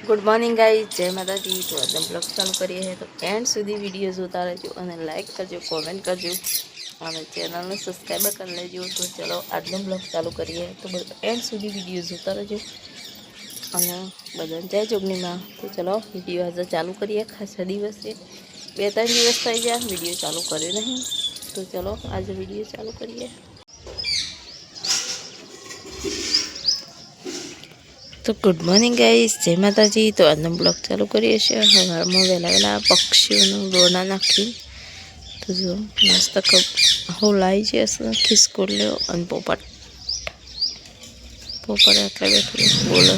Good morning guys, जय माता दी। तो आज हम ब्लॉग चालू करिए हैं तो एंड सुधी वीडियो जोता रहजो અને લાઈક કરજો, કોમેન્ટ કરજો અને ચેનલને સબસ્ક્રાઈબ કરી લેજો। તો ચલો આજનો બ્લોગ ચાલુ કરીએ। તો એન્ડ સુધી વિડીયો જોતા રહેજો અને બધાને જય જોગણીમાં। તો ચલો વિડીયો આજે ચાલુ કરીએ। ખાસા દિવસે 2-3 દિવસ થઈ ગયા વિડીયો ચાલુ કર્યો નહીં। તો ચલો આજે વિડીયો ચાલુ કરીએ। तो गुड मॉर्निंग गाइस, जय माता जी। तो आज ब्लॉग चालू करिए। सवार में वहेला वहेला पक्षीओ रोना नाखी तो जो मस्त होलाई है खिसकोलियो और पोपट पोपट आटले बैठे बोलो।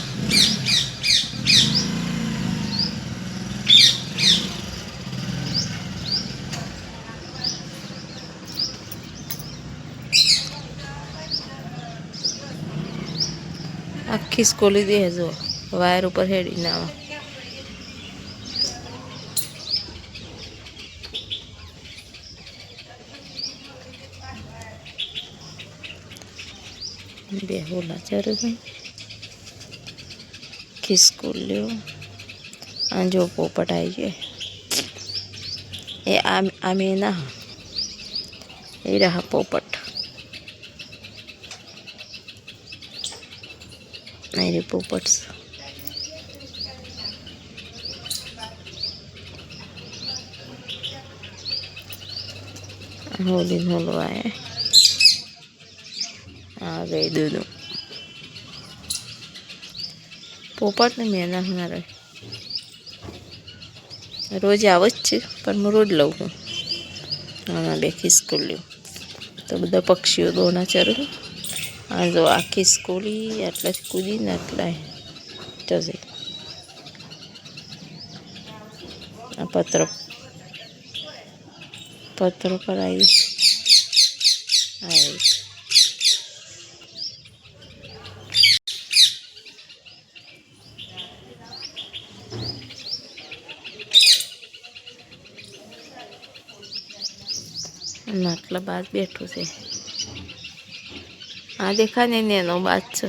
आखी स्कूली दी है जो वायर ऊपर हेडी ना बेहोला चारो खिसकोलियो जो पोपट आई है ये आमे ना ये रहा पोपट नहीं पोपट्स होली होलो आए आ गई दोनों पोपट ने मेना हमारे रोज आवज पर मैं रोज लऊँ हूँ। हाँ बे खिसकोलियो तो बधा पक्षीओ दोना चरू आ जो आखी स्कूली एटले कूदी ने एटले जजे आ पत्र पर आई आटला बाद बैठो से आ देखा नहीं नेनो बात छे।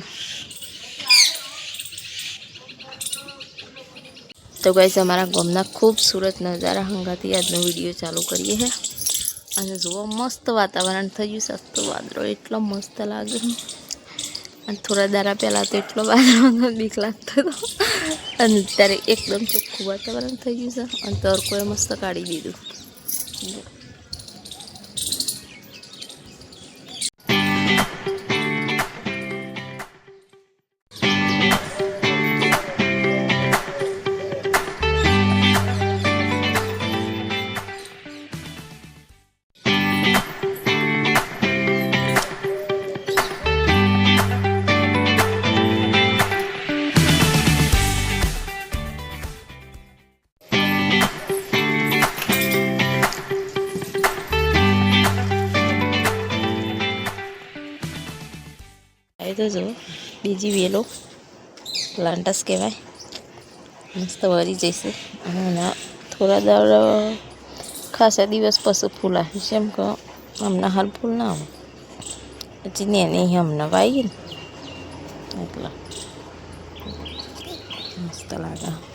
तो गाइस हमारा गामना खूबसूरत नज़ारा हंगाती आजनो विडियो चालू करिए है अने जो मस्त वातावरण थई गयुं। सस्तो वादळो एटलो मस्त लागे अने थोड़ा दारा पहला तो एटलो वादळो बीक लागतो तो अने त्यारे एकदम चोख्खुं वातावरण थई गयुं छे अने तड़कोए मस्त काढी दीधुं। तो जो बीजी वेलो प्लांटस कहवाय मस्त वरी जैसे थोड़ा दर खासा दिवस पशु फूल आम कि हमने हाल फूल ना आवे पछी ने हमने वाई एटला मस्त लागे।